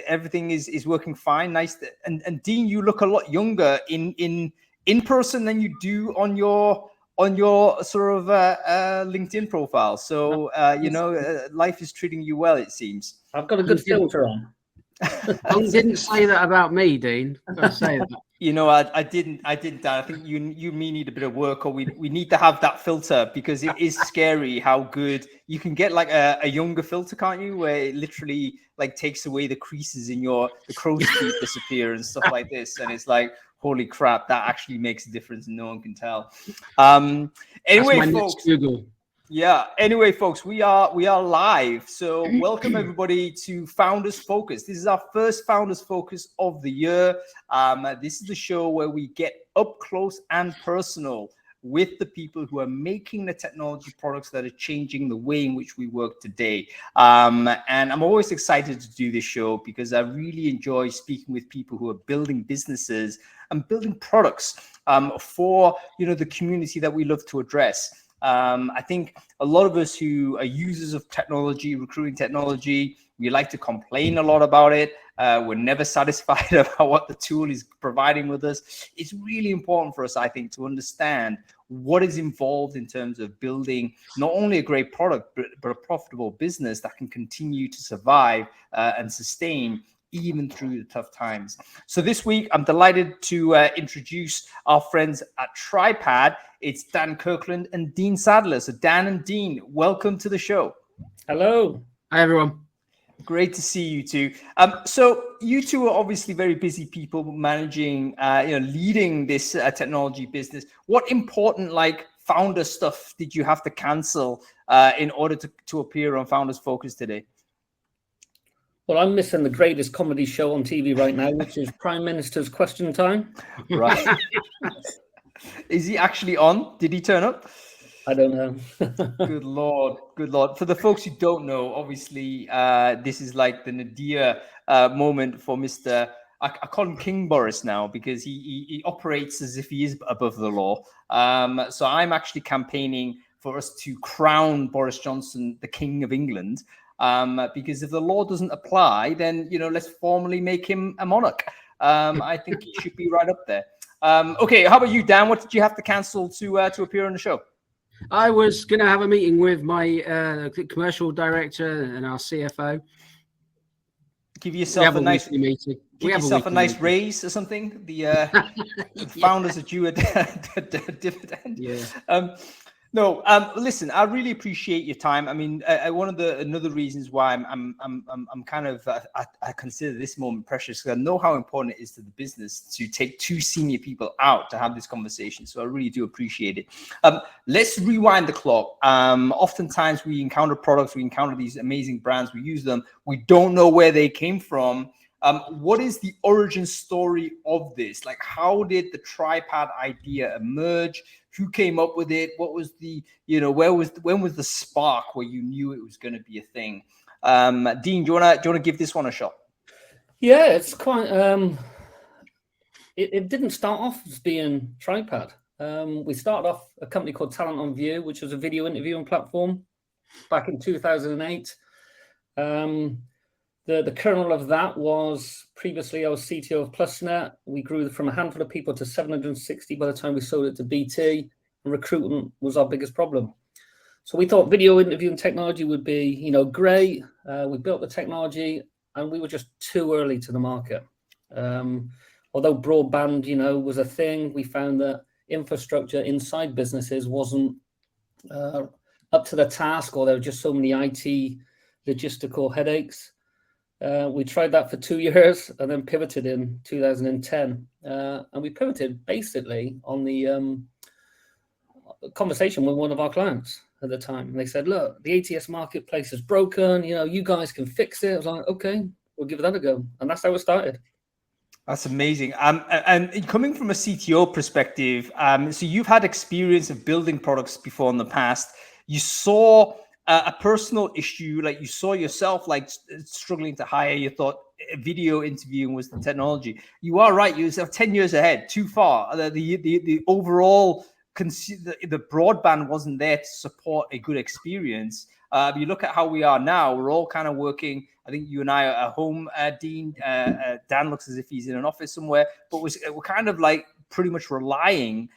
everything is working fine. Nice. And Dean, you look a lot younger in person than you do on your sort of LinkedIn profile. So life is treating you well, it seems. I've got a good filter on. You didn't say that about me, Dean. Don't say that. I didn't. I think you and me need a bit of work, or we need to have that filter, because it is scary how good you can get, like a younger filter, can't you? Where it literally like takes away the creases in the crow's feet disappear and stuff like this, and it's like, holy crap, that actually makes a difference, and no one can tell. Anyway, folks. Yeah. Anyway, folks, we are live. So welcome everybody to Founders Focus. This is our first Founders Focus of the year. This is the show where we get up close and personal with the people who are making the technology products that are changing the way in which we work today. And I'm always excited to do this show because I really enjoy speaking with people who are building businesses and building products for the community that we love to address. I think a lot of us who are users of technology, recruiting technology, we like to complain a lot about it. We're never satisfied about what the tool is providing with us. It's really important for us, I think, to understand what is involved in terms of building not only a great product, but a profitable business that can continue to survive and sustain even through the tough times. So this week, I'm delighted to introduce our friends at Tribepad. It's Dan Kirkland and Dean Sadler. So Dan and Dean, welcome to the show. Hello. Hi, everyone. Great to see you two. So you two are obviously very busy people managing, leading this technology business. What important founder stuff did you have to cancel in order to appear on Founders Focus today? Well, I'm missing the greatest comedy show on TV right now, which is Prime Minister's Question Time. Right. Is he actually on? Did he turn up? I don't know. Good Lord. For the folks who don't know, obviously, this is like the nadir moment for Mr. I call him King Boris now because he operates as if he is above the law. So I'm actually campaigning for us to crown Boris Johnson the King of England. Because if the law doesn't apply, then, let's formally make him a monarch. I think he should be right up there. Okay, how about you, Dan? What did you have to cancel to appear on the show? I was going to have a meeting with my commercial director and our CFO. Give yourself a nice meeting. Give yourself a nice raise or something. The founders are due a dividend. Yeah. No, listen, I really appreciate your time. I mean, one of another reasons why I'm kind of I consider this moment precious, because I know how important it is to the business to take two senior people out to have this conversation. So I really do appreciate it. Let's rewind the clock. Oftentimes we encounter products, we encounter these amazing brands, we use them, we don't know where they came from. What is the origin story of this? Like, how did the Tribepad idea emerge? Who came up with it? What was the, when was the spark where you knew it was going to be a thing? Dean, do you wanna give this one a shot? Yeah, it's quite. It didn't start off as being Tribepad. We started off a company called Talent on View, which was a video interviewing platform back in 2008. The kernel of that was previously I was CTO of PlusNet. We grew from a handful of people to 760 by the time we sold it to BT. And recruitment was our biggest problem. So we thought video interviewing technology would be, great. We built the technology and we were just too early to the market. Although broadband, was a thing, we found that infrastructure inside businesses wasn't up to the task, or there were just so many IT logistical headaches. We tried that for 2 years and then pivoted in 2010. And we pivoted basically on the conversation with one of our clients at the time. And they said, look, the ATS marketplace is broken. You guys can fix it. I was like, okay, we'll give that a go. And that's how it started. That's amazing. And coming from a CTO perspective, so you've had experience of building products before in the past. You saw a personal issue, like you saw yourself struggling to hire. You thought video interviewing was the technology. You are right. You were 10 years ahead, too far. The overall the broadband wasn't there to support a good experience. You look at how we are now, we're all kind of working. I think you and I are at home, Dean. Dan looks as if he's in an office somewhere, but we're kind of like pretty much relying.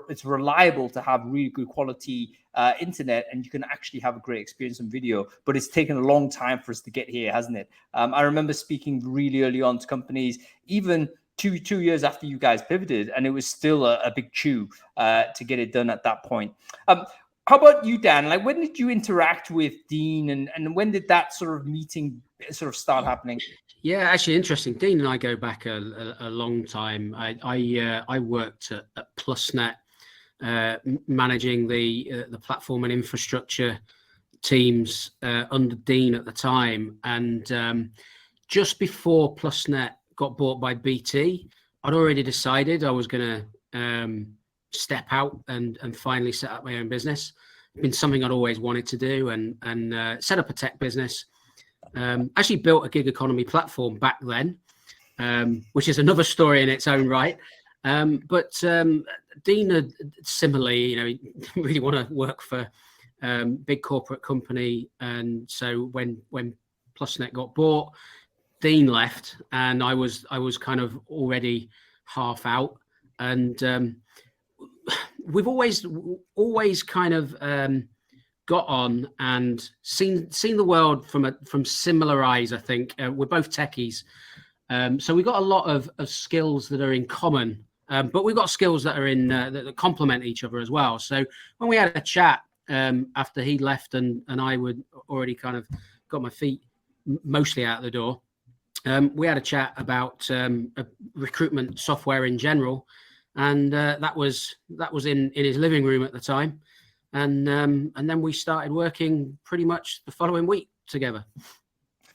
It's reliable to have really good quality internet, and you can actually have a great experience on video. But it's taken a long time for us to get here, hasn't it? I remember speaking really early on to companies, even two years after you guys pivoted, and it was still a big chew to get it done at that point. How about you, Dan? Like, when did you interact with Dean, and when did that sort of meeting sort of start happening? Yeah, actually interesting. Dean and I go back a long time. I worked at PlusNet, managing the platform and infrastructure teams under Dean at the time. And just before PlusNet got bought by BT, I'd already decided I was going to step out and finally set up my own business. It's been something I'd always wanted to do, and set up a tech business. Actually built a gig economy platform back then, which is another story in its own right. But Dean had similarly, he didn't really want to work for big corporate company, and so when PlusNet got bought, Dean left, and I was kind of already half out, and we've always kind of got on and seen the world from similar eyes. I think we're both techies, so we got a lot of skills that are in common, but we've got skills that are in that complement each other as well. So when we had a chat after he left and I would already kind of got my feet mostly out the door, we had a chat about recruitment software in general, and that was in his living room at the time. And then we started working pretty much the following week together.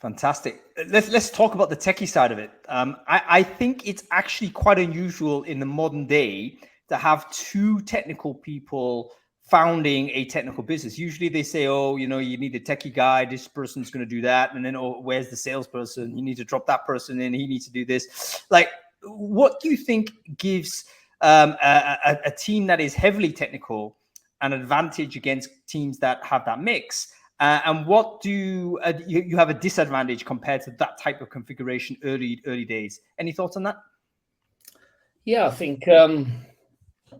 Fantastic. Let's talk about the techie side of it. I think it's actually quite unusual in the modern day to have two technical people founding a technical business. Usually they say, oh, you need a techie guy. This person's going to do that. And then, oh, where's the salesperson? You need to drop that person in. He needs to do this. Like, what do you think gives a team that is heavily technical an advantage against teams that have that mix? And what do you have a disadvantage compared to that type of configuration early days? Any thoughts on that? Yeah, I think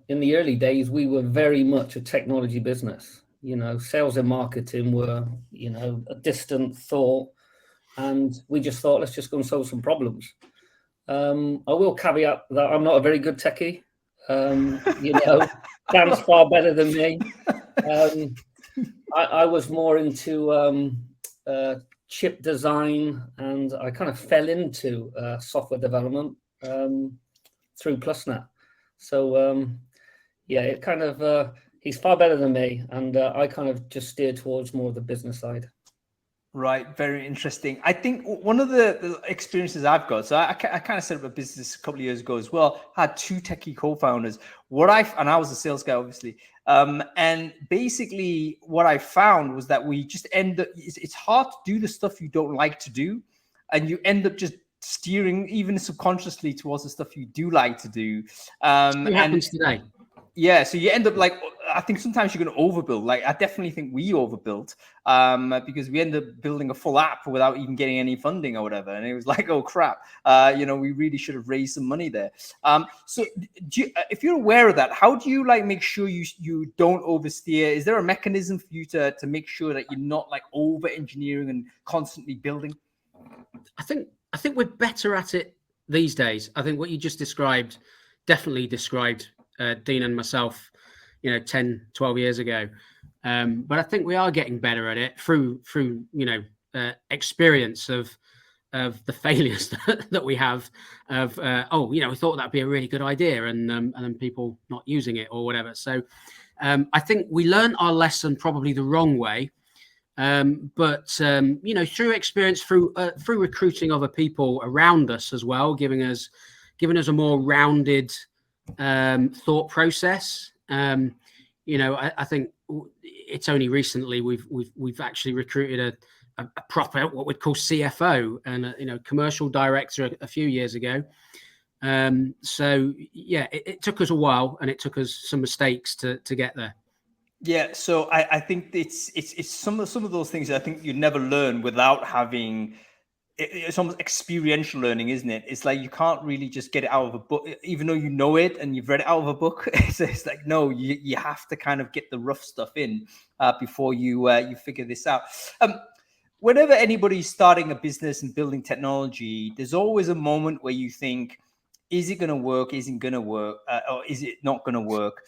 in the early days, we were very much a technology business. Sales and marketing were, a distant thought, and we just thought, let's just go and solve some problems. I will caveat that I'm not a very good techie. Dan's far better than me. I was more into chip design, and I kind of fell into software development through PlusNet. So it kind of he's far better than me, and I kind of just steered towards more of the business side. Right, very interesting. I think one of the experiences I've got, so I kind of set up a business a couple of years ago as well. I had two techie co-founders. And I was a sales guy, obviously. And basically, what I found was that we just end up. It's hard to do the stuff you don't like to do, and you end up just steering even subconsciously towards the stuff you do like to do. What happens today? Yeah, so you end up like, I think sometimes you're going to overbuild. Like, I definitely think we overbuilt because we ended up building a full app without even getting any funding or whatever. And it was like, oh crap, we really should have raised some money there. So if you're aware of that, how do you like make sure you don't oversteer? Is there a mechanism for you to make sure that you're not like over engineering and constantly building? I think we're better at it these days. I think what you just described definitely described Dean and myself, 10, 12 years ago. But I think we are getting better at it through experience of the failures that we have of, we thought that'd be a really good idea, and then people not using it or whatever. So I think we learned our lesson probably the wrong way. But through experience, through recruiting other people around us as well, giving us a more rounded thought process. I think it's only recently we've actually recruited a proper what we'd call CFO and a commercial director a few years ago, So yeah, it took us a while, and it took us some mistakes to get there. Yeah, so I think it's some of those things I think you never learn without having. It's almost experiential learning, isn't it? It's like you can't really just get it out of a book, even though you know it and you've read it out of a book. It's like, no, you have to kind of get the rough stuff in before you figure this out. Whenever anybody's starting a business and building technology, there's always a moment where you think, is it going to work? Isn't going to work? Or is it not going to work?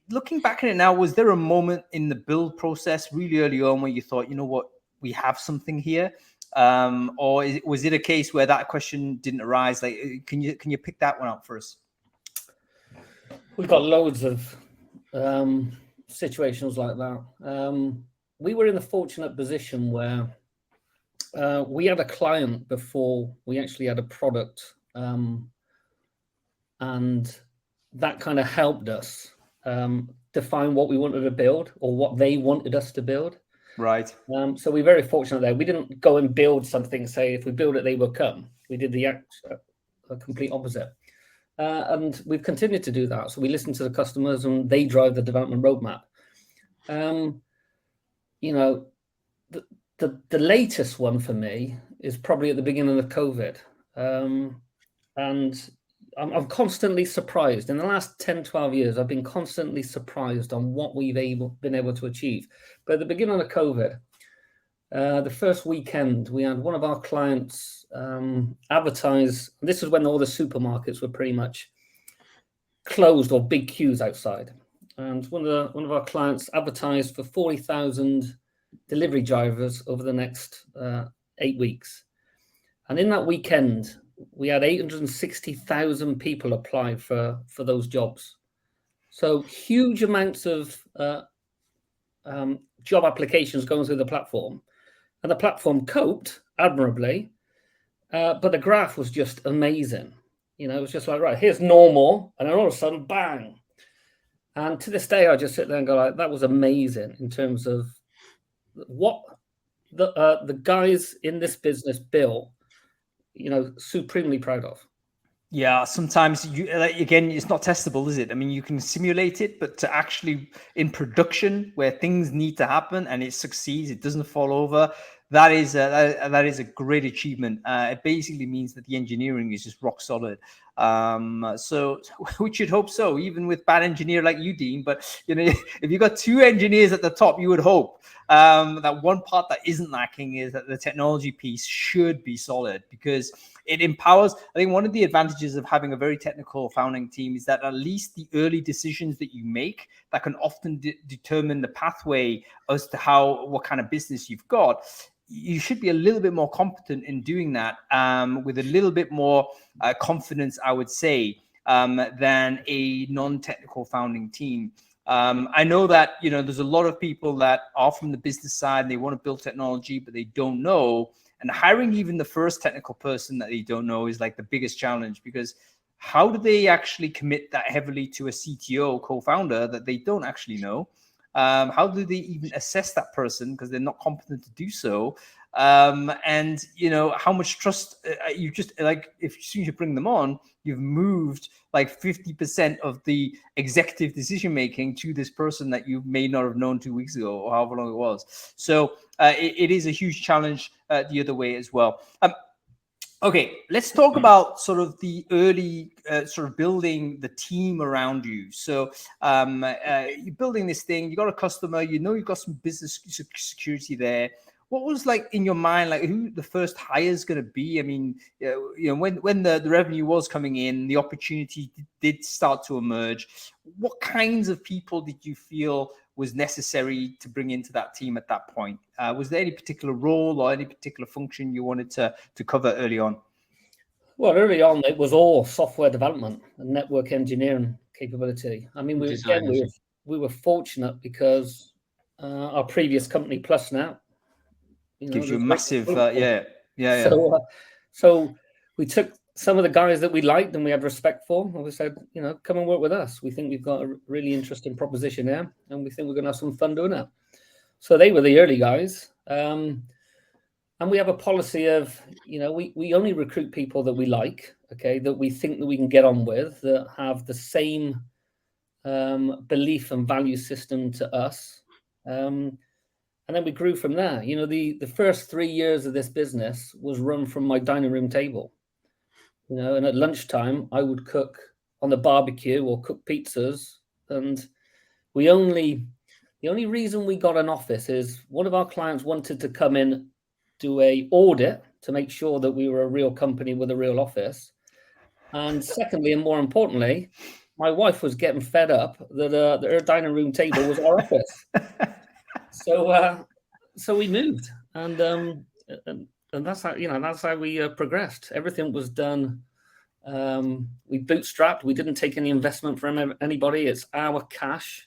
Looking back at it now, was there a moment in the build process really early on where you thought, you know what, we have something here? Or was it a case where that question didn't arise? Like, can you pick that one up for us? We've got loads of situations like that. We were in the fortunate position where we had a client before we actually had a product, and that kind of helped us define what we wanted to build or what they wanted us to build. Right. So we're very fortunate there. We didn't go and build something, say, if we build it, they will come. We did the complete opposite. And we've continued to do that. So we listen to the customers and they drive the development roadmap. You know, the latest one for me is probably at the beginning of COVID. And I'm constantly surprised. In the last 10, 12 years, I've been constantly surprised on what we've been able to achieve. But at the beginning of COVID, the first weekend, we had one of our clients advertise. This is when all the supermarkets were pretty much closed or big queues outside. And one of our clients advertised for 40,000 delivery drivers over the next 8 weeks. And in that weekend, we had 860,000 people apply for those jobs. So huge amounts of job applications going through the platform. And the platform coped admirably, but the graph was just amazing. You know, it was just like, right, here's normal. And then all of a sudden, bang. And to this day, I just sit there and go, like, that was amazing in terms of what the guys in this business built. You know, supremely proud of. Yeah, sometimes again, it's not testable, is it? I mean, you can simulate it, but to actually in production where things need to happen and it succeeds, it doesn't fall over. That is a great achievement. It basically means that the engineering is just rock solid. So we should hope so, even with bad engineer like you, Dean. But you know, if you got two engineers at the top, you would hope that one part that isn't lacking is that the technology piece should be solid, because it empowers. I think one of the advantages of having a very technical founding team is that at least the early decisions that you make that can often determine the pathway as to what kind of business you've got. You should be a little bit more competent in doing that with a little bit more confidence, I would say, than a non-technical founding team. I know that, you know, there's a lot of people that are from the business side and they want to build technology, but they don't know. And hiring even the first technical person that they don't know is like the biggest challenge, because how do they actually commit that heavily to a CTO co-founder that they don't actually know? How do they even assess that person because they're not competent to do so? And you know, how much trust you just like, if as soon as you bring them on, you've moved like 50% of the executive decision making to this person that you may not have known 2 weeks ago or however long it was. So it is a huge challenge the other way as well. Okay, let's talk about sort of the early sort of building the team around you. So you're building this thing, you got a customer, you know, you've got some business security there. What was like in your mind, like who the first hire is going to be? I mean, you know, when the revenue was coming in, the opportunity did start to emerge. What kinds of people did you feel was necessary to bring into that team at that point? Was there any particular role or any particular function you wanted to cover early on? Well, early on, it was all software development and network engineering capability. I mean, we were fortunate because our previous company, PlusNet, you know, gives you a massive, yeah. So we took some of the guys that we liked and we had respect for, and we said, you know, come and work with us. We think we've got a really interesting proposition here, and we think we're going to have some fun doing it. So they were the early guys. And And we have a policy of, we only recruit people that we like, okay, that we think that we can get on with, that have the same belief and value system to us. And then we grew from there. The first 3 years of this business was run from my dining room table. And at lunchtime, I would cook on the barbecue or cook pizzas. And the only reason we got an office is one of our clients wanted to come in, do a audit to make sure that we were a real company with a real office. And secondly, and more importantly, my wife was getting fed up that her dining room table was our office. So we moved, and that's how we progressed. Everything was done. We bootstrapped. We didn't take any investment from anybody. It's our cash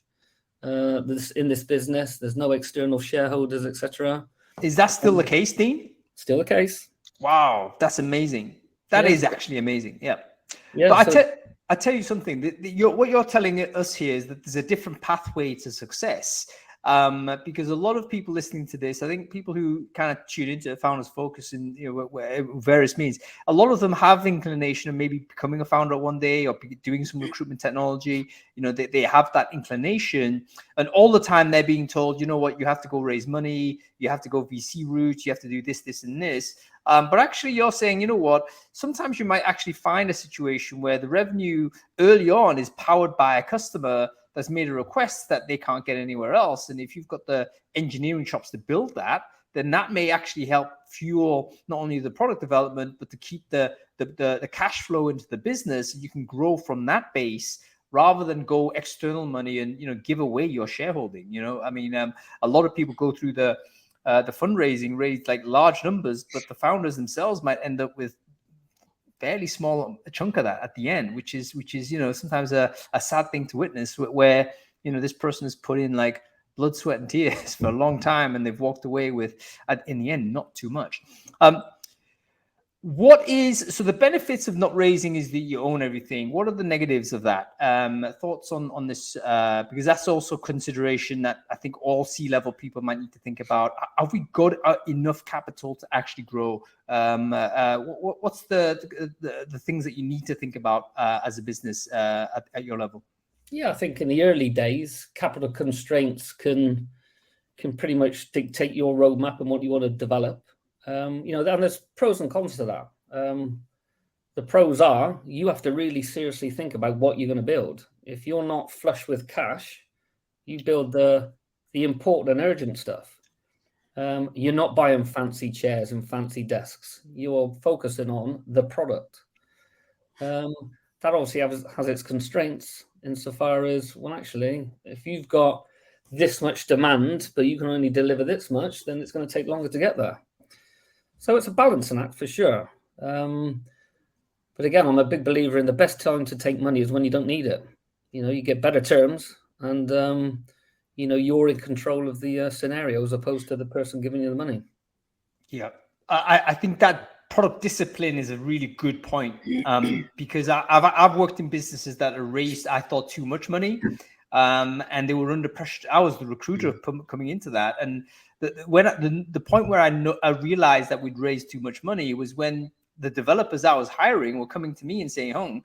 in this business. There's no external shareholders, etc. Is that still the case, Dean? Still the case. Wow, that's amazing. That is actually amazing. Yeah. Yeah. But I tell you something. What you're telling us here is that there's a different pathway to success. Because a lot of people listening to this, I think people who kind of tune into Founders Focus in various means, a lot of them have the inclination of maybe becoming a founder one day or doing some recruitment technology. They have that inclination, and all the time they're being told, you have to go raise money, you have to go VC route, you have to do this, this, and this. But actually you're saying, sometimes you might actually find a situation where the revenue early on is powered by a customer that's made a request that they can't get anywhere else. And if you've got the engineering chops to build that, then that may actually help fuel not only the product development, but to keep the cash flow into the business. And you can grow from that base rather than go external money and, give away your shareholding. A lot of people go through the fundraising, raise like large numbers, but the founders themselves might end up with fairly small chunk of that at the end, which is sometimes a sad thing to witness, where this person has put in like blood, sweat, and tears for a long time, and they've walked away with, in the end, not too much. So the benefits of not raising is that you own everything. What are the negatives of that? Thoughts on this? Because that's also consideration that I think all C-level people might need to think about. Have we got enough capital to actually grow? What's the things that you need to think about as a business at your level? Yeah, I think in the early days, capital constraints can pretty much dictate your roadmap and what you want to develop. And there's pros and cons to that. The pros are you have to really seriously think about what you're going to build. If you're not flush with cash, you build the important and urgent stuff. You're not buying fancy chairs and fancy desks. You're focusing on the product. That obviously has its constraints insofar as, well, actually, if you've got this much demand, but you can only deliver this much, then it's going to take longer to get there. So it's a balancing act for sure. But again, I'm a big believer in the best time to take money is when you don't need it. You get better terms and, you're in control of the scenario as opposed to the person giving you the money. Yeah. I think that product discipline is a really good point because I've worked in businesses that are raised, I thought, too much money. And they were under pressure. I was the recruiter coming into that. And the point where I realized that we'd raised too much money was when the developers I was hiring were coming to me and saying,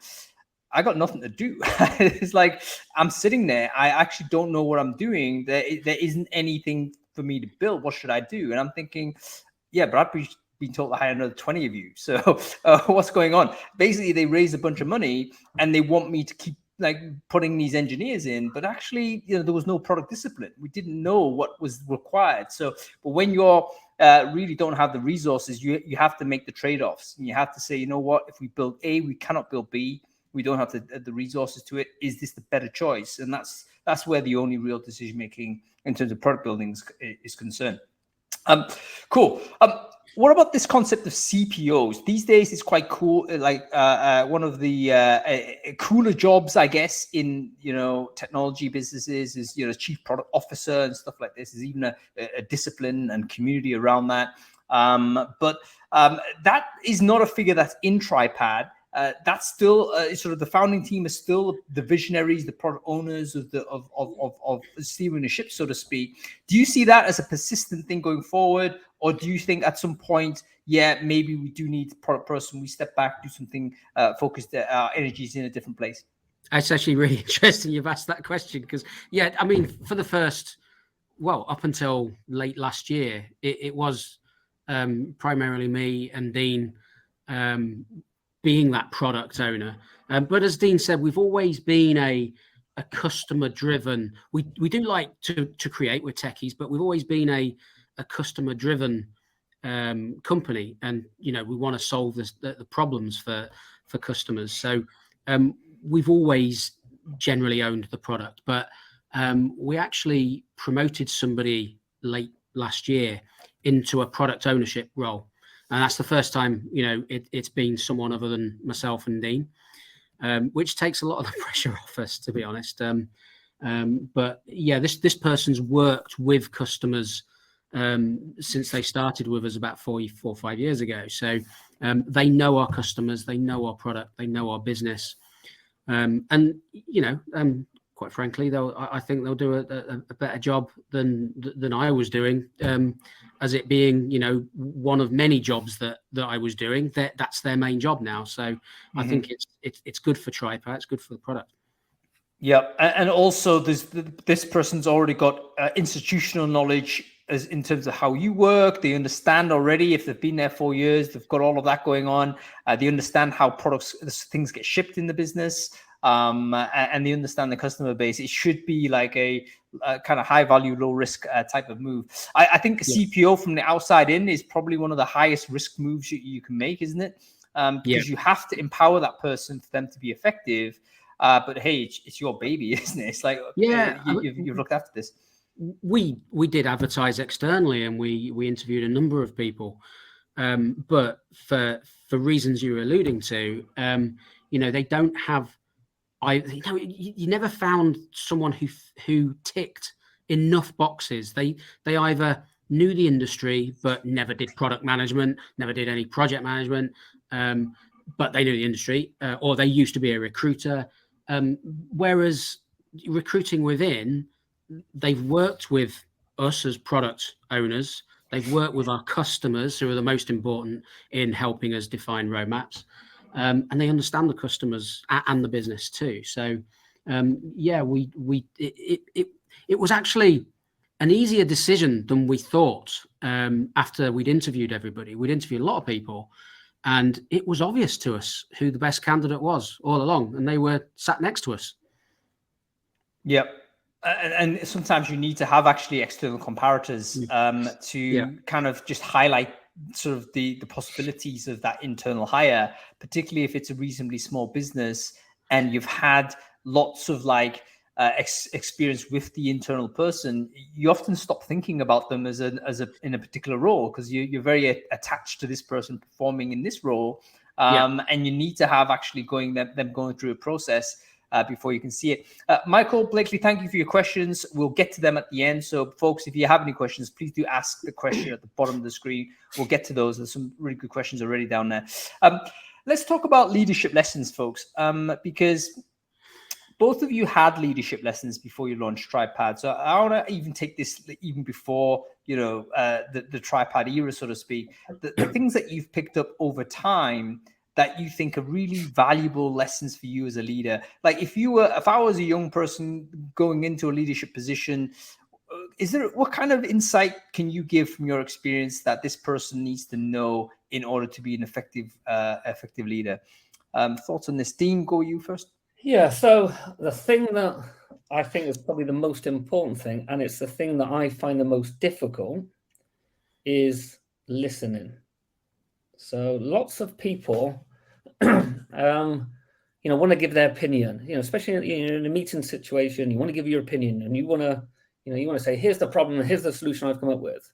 I got nothing to do. It's like, I'm sitting there. I actually don't know what I'm doing. There isn't anything for me to build. What should I do? And I'm thinking, yeah, but I've been told to hire another 20 of you. So what's going on? Basically, they raised a bunch of money and they want me to keep putting these engineers in, but actually, there was no product discipline. We didn't know what was required. But when you're really don't have the resources, you have to make the trade-offs, and you have to say, you know what, if we build A, we cannot build B. We don't have the resources to it. Is this the better choice? And that's where the only real decision making in terms of product building is concerned. Cool. What about this concept of CPOs? These days, it's quite cool. One of the cooler jobs, I guess, in technology businesses is chief product officer and stuff like this. There's even a discipline and community around that. But that is not a figure that's in Tribepad. That's still sort of the founding team is still the visionaries, the product owners of steering the ship, so to speak. Do you see that as a persistent thing going forward, Or do you think at some point, yeah, maybe we do need a product person, we step back, do something, focus our energies in a different place? It's actually really interesting you've asked that question, because, yeah, I mean, for the first, well, up until late last year, it was primarily me and Dean being that product owner. But as Dean said, we've always been a customer driven. We do like to create with techies, but we've always been a customer driven company, and we want to solve the problems for customers. So we've always generally owned the product, but we actually promoted somebody late last year into a product ownership role, and that's the first time it's been someone other than myself and Dean, which takes a lot of the pressure off us, to be honest. But yeah, this person's worked with customers since they started with us about 4 or 5 years ago. So they know our customers, they know our product, they know our business, and quite frankly, I think they'll do a better job than I was doing, as it being one of many jobs that I was doing. That's their main job now. So I think it's good for Tribepad, it's good for the product. Yeah, and also this person's already got institutional knowledge as in terms of how you work. They understand already, if they've been there 4 years, they've got all of that going on. They understand how things get shipped in the business, and they understand the customer base. It should be like a kind of high value, low risk type of move. I think CPO from the outside in is probably one of the highest risk moves you can make, isn't it? Because you have to empower that person for them to be effective. But hey, it's your baby, isn't it? It's like, you've looked after this. We did advertise externally, and we interviewed a number of people, but for reasons you were alluding to, they don't have. You never found someone who ticked enough boxes. They either knew the industry but never did product management, never did any project management, but they knew the industry, or they used to be a recruiter. Whereas recruiting within, they've worked with us as product owners. They've worked with our customers, who are the most important in helping us define roadmaps. And they understand the customers and the business too. So, it was actually an easier decision than we thought. After we'd interviewed everybody, we'd interviewed a lot of people, and it was obvious to us who the best candidate was all along, and they were sat next to us. Yep. And sometimes you need to have actually external comparators to kind of just highlight sort of the possibilities of that internal hire, particularly if it's a reasonably small business and you've had lots of experience with the internal person. You often stop thinking about them as in a particular role, because you're very attached to this person performing in this role, and you need to have actually them going through a process before you can see it. Michael Blakely, thank you for your questions. We'll get to them at the end. So folks, if you have any questions, please do ask the question at the bottom of the screen. We'll get to those. There's some really good questions already down there. Let's talk about leadership lessons, folks, because both of you had leadership lessons before you launched Tribepad. So I want to even take this even before, the Tribepad era, so to speak, the things that you've picked up over time that you think are really valuable lessons for you as a leader. Like if I was a young person going into a leadership position, what kind of insight can you give from your experience that this person needs to know in order to be an effective leader? Thoughts on this? Dean, go you first. Yeah, so the thing that I think is probably the most important thing, and it's the thing that I find the most difficult, is listening. So lots of people, want to give their opinion, especially in a meeting situation. You want to give your opinion, and you want to say, here's the problem, here's the solution I've come up with.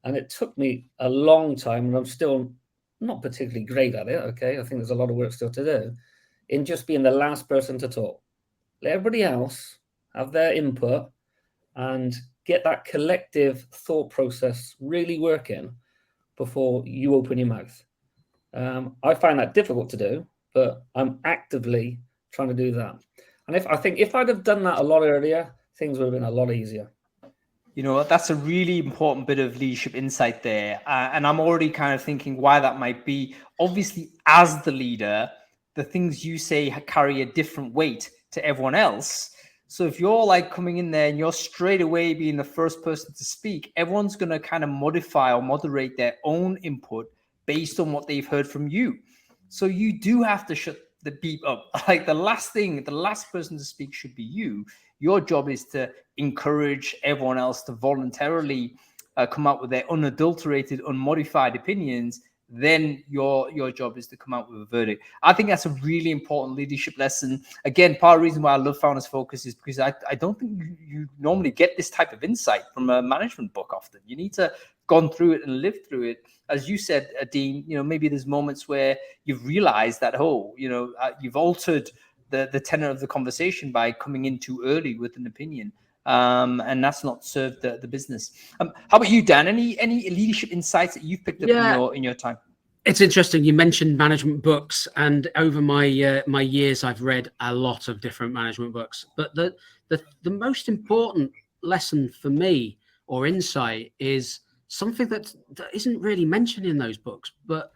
And it took me a long time, and I'm still not particularly great at it. Okay, I think there's a lot of work still to do in just being the last person to talk. Let everybody else have their input and get that collective thought process really working before you open your mouth. I find that difficult to do, but I'm actively trying to do that. And if I'd have done that a lot earlier, things would have been a lot easier. You know, that's a really important bit of leadership insight there. And I'm already kind of thinking why that might be. Obviously, as the leader, the things you say carry a different weight to everyone else. So if you're like coming in there and you're straight away being the first person to speak, everyone's going to kind of modify or moderate their own input based on what they've heard from you. So you do have to shut the beep up. Like the last person to speak should be you. Your job is to encourage everyone else to voluntarily come out with their unadulterated, unmodified opinions. Then your job is to come out with a verdict. I think that's a really important leadership lesson. Again, part of the reason why I love Founders Focus is because I don't think you normally get this type of insight from a management book often. You need to gone through it and lived through it. As you said, Dean, you know, maybe there's moments where you've realized that, you've altered the tenor of the conversation by coming in too early with an opinion. And that's not served the business. How about you, Dan? Any leadership insights that you've picked up in your time? It's interesting. You mentioned management books, and over my years, I've read a lot of different management books. But the most important lesson for me or insight is something that isn't really mentioned in those books, but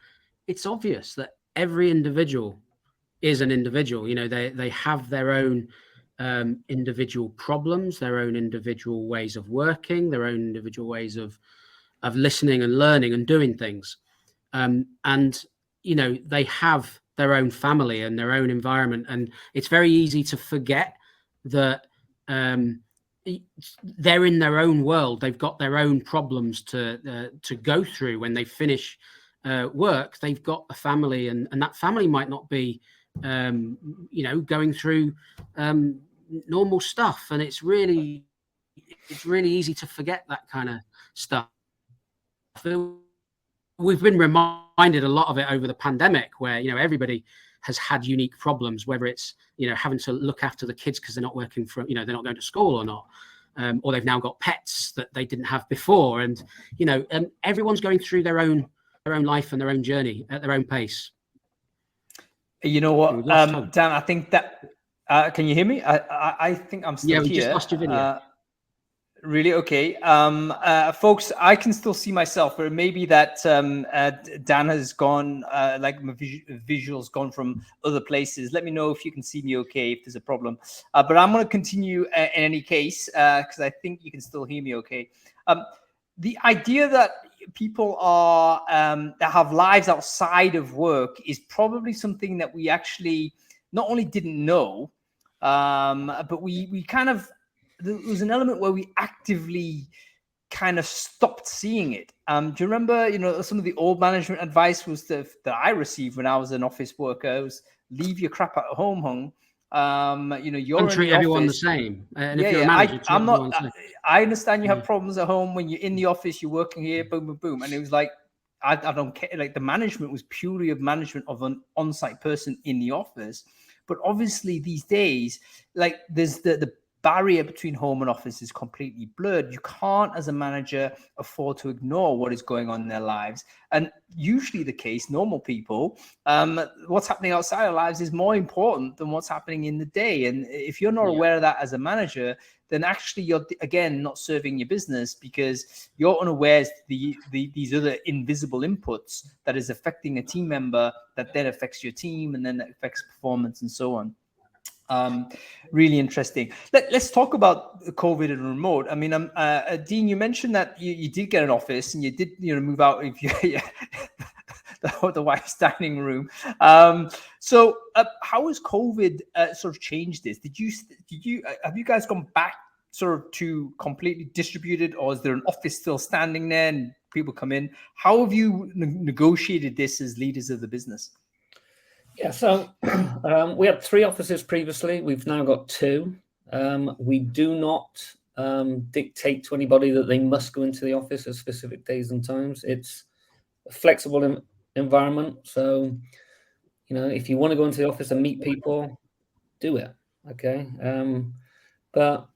it's obvious that every individual is an individual. You know, they have their own individual problems, their own individual ways of working, their own individual ways of listening and learning and doing things. And, you know, they have their own family and their own environment. And it's very easy to forget that they're in their own world. They've got their own problems to go through. When they finish work, they've got a family, and that family might not be, going through normal stuff. And it's really easy to forget that kind of stuff. We've been reminded a lot of it over the pandemic, where, you know, everybody has had unique problems, whether it's, you know, having to look after the kids because they're not working from, you know, they're not going to school or not, or they've now got pets that they didn't have before. And, you know, everyone's going through their own life and their own journey at their own pace. You know what, Dan, I think that, can you hear me? I think I'm still here. Yeah, we just lost your video. Really? Okay. Folks, I can still see myself, but it may be that Dan has gone, like my visuals gone from other places. Let me know if you can see me okay, if there's a problem. But I'm going to continue in any case, because I think you can still hear me okay. The idea that people are that have lives outside of work is probably something that we actually not only didn't know, but we kind of, there was an element where we actively kind of stopped seeing it. Do you remember, you know, some of the old management advice was that I received when I was an office worker was leave your crap at home, you know, you're treat everyone the same. And if you're a manager, I'm not. I understand you have problems at home. When you're in the office, you're working here, boom, boom, boom. And it was like, I don't care. Like the management was purely of management of an on-site person in the office. But obviously these days, like there's the barrier between home and office is completely blurred. You can't, as a manager, afford to ignore what is going on in their lives. And usually the case, normal people, what's happening outside their lives is more important than what's happening in the day. And if you're not aware of that as a manager, then actually you're, again, not serving your business, because you're unaware of these other invisible inputs that is affecting a team member, that then affects your team, and then that affects performance and so on. Really interesting. Let's talk about COVID and remote. I mean, Dean, you mentioned that you did get an office and you did, you know, move out of the wife's dining room. So how has COVID sort of changed this? Have you guys gone back sort of to completely distributed, or is there an office still standing there and people come in? How have you negotiated this as leaders of the business? Yeah, so we had 3 offices previously. We've now got 2. We do not dictate to anybody that they must go into the office at specific days and times. It's a flexible environment. So, you know, if you want to go into the office and meet people, do it. Okay. But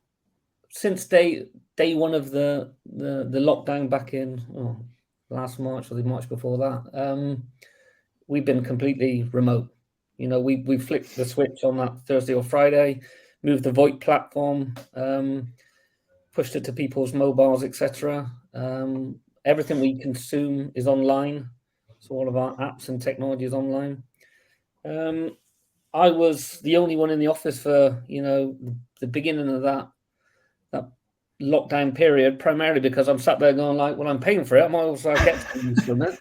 since day one of the lockdown back in last March or the March before that, we've been completely remote. You know, we flipped the switch on that Thursday or Friday, moved the VoIP platform, pushed it to people's mobiles, etc. Everything we consume is online. So all of our apps and technology is online. I was the only one in the office for, the beginning of that lockdown period, primarily because I'm sat there going like, well, I'm paying for it. I might also get things from it.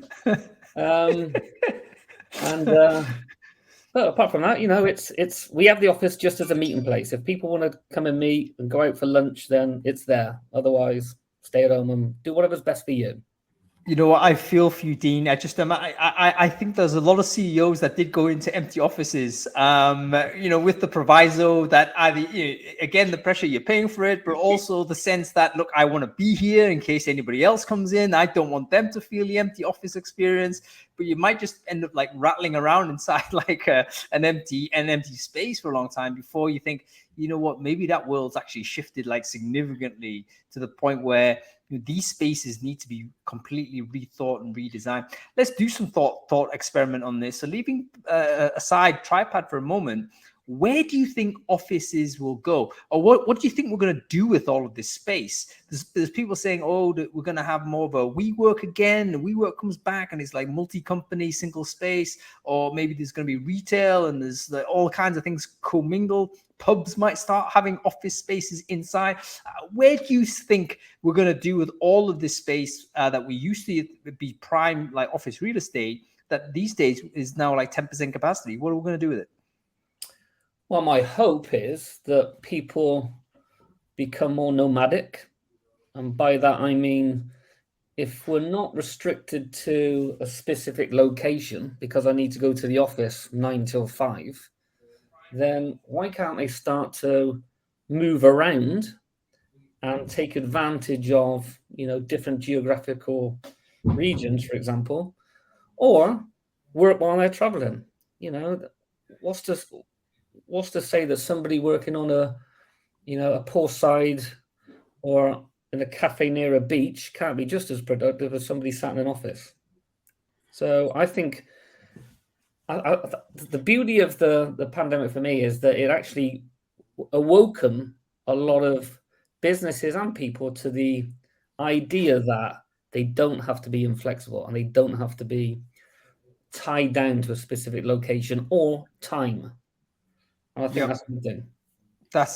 But apart from that, it's we have the office just as a meeting place. If people want to come and meet and go out for lunch, then it's there. Otherwise, stay at home and do whatever's best for you. You know what? I feel for you, Dean. I think there's a lot of CEOs that did go into empty offices, with the proviso that either, again, the pressure you're paying for it, but also the sense that, look, I want to be here in case anybody else comes in. I don't want them to feel the empty office experience, but you might just end up like rattling around inside like an empty space for a long time before you think, you know what, maybe that world's actually shifted like significantly to the point where these spaces need to be completely rethought and redesigned. Let's do some thought experiment on this. So leaving aside Tribepad for a moment, where do you think offices will go? Or what do you think we're going to do with all of this space? There's people saying, oh, that we're going to have more of a WeWork again. WeWork comes back and it's like multi-company, single space, or maybe there's going to be retail and there's all kinds of things commingled. Pubs might start having office spaces inside. Where do you think we're going to do with all of this space that we used to be prime like office real estate that these days is now like 10% capacity? What are we going to do with it? Well, my hope is that people become more nomadic. And by that, I mean, if we're not restricted to a specific location because I need to go to the office 9 till 5, then why can't they start to move around and take advantage of, different geographical regions, for example, or work while they're traveling? What's to say that somebody working on a poolside or in a cafe near a beach can't be just as productive as somebody sat in an office? So I think the beauty of the pandemic for me is that it actually awoken a lot of businesses and people to the idea that they don't have to be inflexible and they don't have to be tied down to a specific location or time. And I think that's a good thing.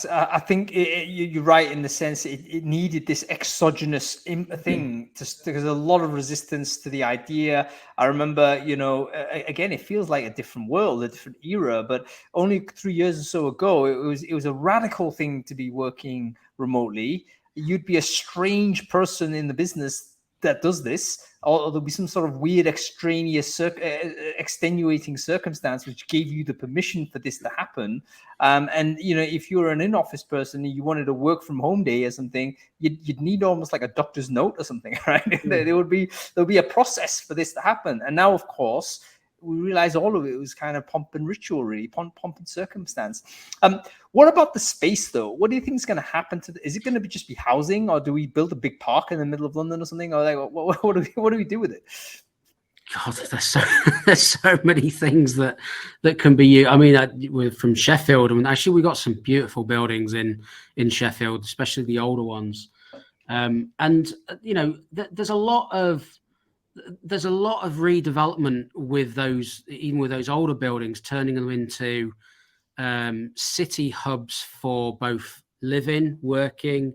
I think you're right in the sense it needed this exogenous thing just because a lot of resistance to the idea. I remember, again, it feels like a different world, a different era, but only 3 years or so ago, it was a radical thing to be working remotely. You'd be a strange person in the business that does this, or there'll be some sort of weird extraneous extenuating circumstance which gave you the permission for this to happen. And if you were an in-office person and you wanted a work from home day or something, you'd need almost like a doctor's note or something, right? There'll be a process for this to happen. And now, of course, we realize all of it was kind of pomp and ritual, really, pomp and circumstance. What about the space, though? What do you think is going to happen to is it going to just be housing, or do we build a big park in the middle of London or something? Or like, what do we do with it? God, there's so many things that can be used. I mean, we're from Sheffield. I mean, actually, we got some beautiful buildings in Sheffield, especially the older ones. And there's a lot of redevelopment with those, even with those older buildings, turning them into city hubs for both living, working,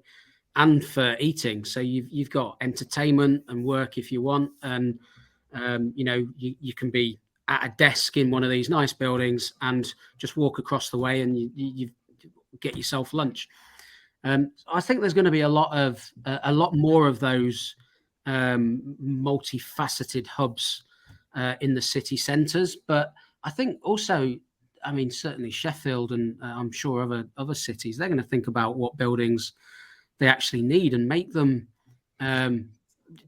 and for eating. So you've got entertainment and work if you want, and you can be at a desk in one of these nice buildings and just walk across the way and you get yourself lunch. I think there's going to be a lot more of those multifaceted hubs in the city centres, but I think also, I mean, certainly Sheffield and I'm sure other cities, they're going to think about what buildings they actually need and make them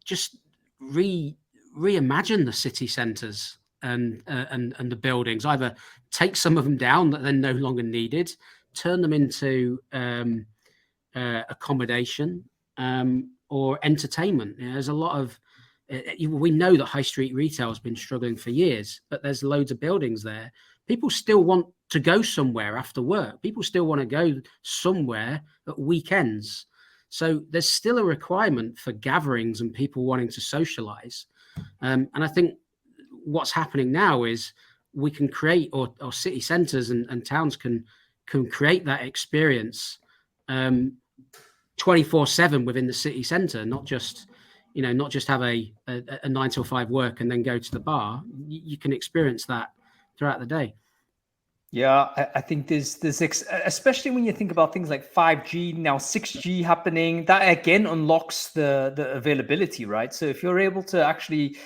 just reimagine the city centres and the buildings. Either take some of them down that they're no longer needed, turn them into accommodation or entertainment. There's a lot of we know that high street retail has been struggling for years, but there's loads of buildings there. People still want to go somewhere after work. People still want to go somewhere at weekends. So there's still a requirement for gatherings and people wanting to socialize. And I think what's happening now is we can create, or city centres and towns can create that experience 24/7 within the city centre, not just have a 9 till 5 work and then go to the bar. You can experience that throughout the day. Yeah, I think there's especially when you think about things like 5G, now 6G happening, that again unlocks the availability, right? So if you're able to actually,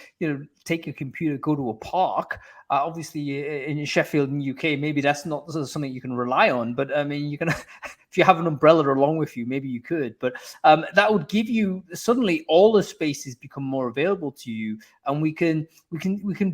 take your computer, go to a park, obviously in Sheffield in the UK, maybe that's not something you can rely on, but I mean, you can, if you have an umbrella along with you, maybe you could, but that would give you, suddenly all the spaces become more available to you, and we can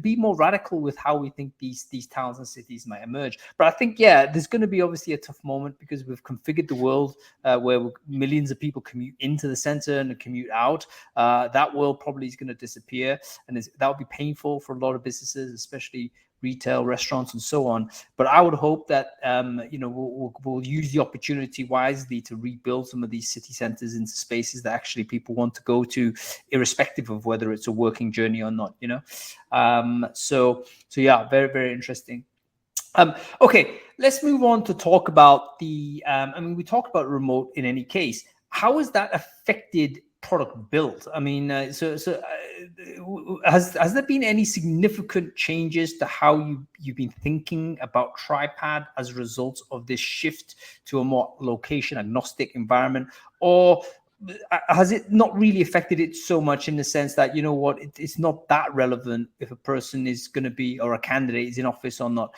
be more radical with how we think these towns and cities might emerge. But I think, there's going to be obviously a tough moment because we've configured the world where millions of people commute into the center and commute out. That world probably is going to disappear, and that would be painful for a lot of businesses, especially retail, restaurants, and so on. But I would hope that we'll use the opportunity wisely to rebuild some of these city centers into spaces that actually people want to go to, irrespective of whether it's a working journey or not. So yeah, very, very interesting. Okay, let's move on to talk about we talked about remote in any case. How has that affected product build? I mean, has there been any significant changes to how you've been thinking about Tribepad as a result of this shift to a more location agnostic environment, or has it not really affected it so much in the sense that, it's not that relevant if a person is going to be, or a candidate is in office or not?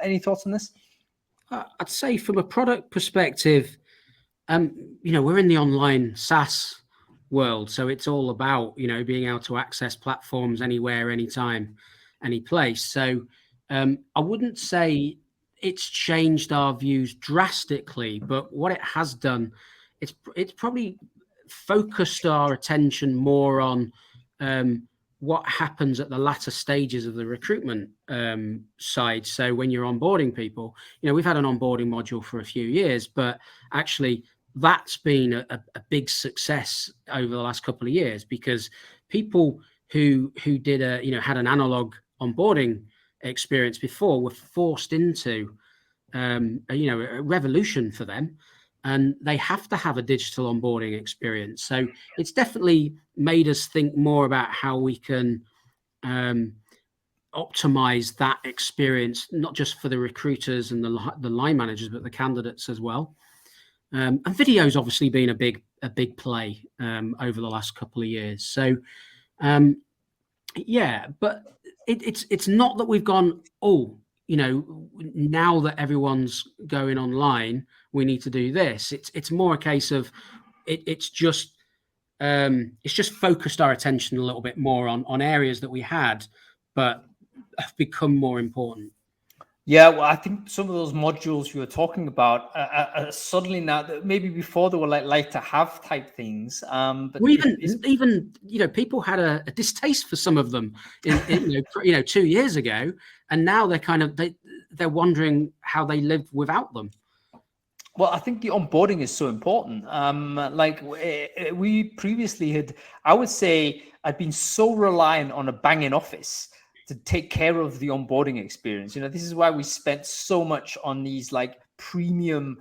Any thoughts on this? I'd say from a product perspective, we're in the online SaaS world, so it's all about being able to access platforms anywhere, anytime, any place. So I wouldn't say it's changed our views drastically, but what it has done, it's probably focused our attention more on what happens at the latter stages of the recruitment side. So when you're onboarding people, we've had an onboarding module for a few years, but actually that's been a big success over the last couple of years, because people who did had an analog onboarding experience before were forced into a revolution for them, and they have to have a digital onboarding experience. So it's definitely made us think more about how we can optimize that experience, not just for the recruiters and the line managers, but the candidates as well. And video's obviously been a big play over the last couple of years. So but it's not that we've gone, now that everyone's going online, we need to do this. It's more a case of it's just focused our attention a little bit more on areas that we had, but have become more important. Yeah, well, I think some of those modules you were talking about are suddenly now, maybe before they were like to have type things. But even people had a distaste for some of them, 2 years ago, and now they're wondering how they live without them. Well, I think the onboarding is so important. We previously I would say I'd been so reliant on a banging office to take care of the onboarding experience. This is why we spent so much on these like premium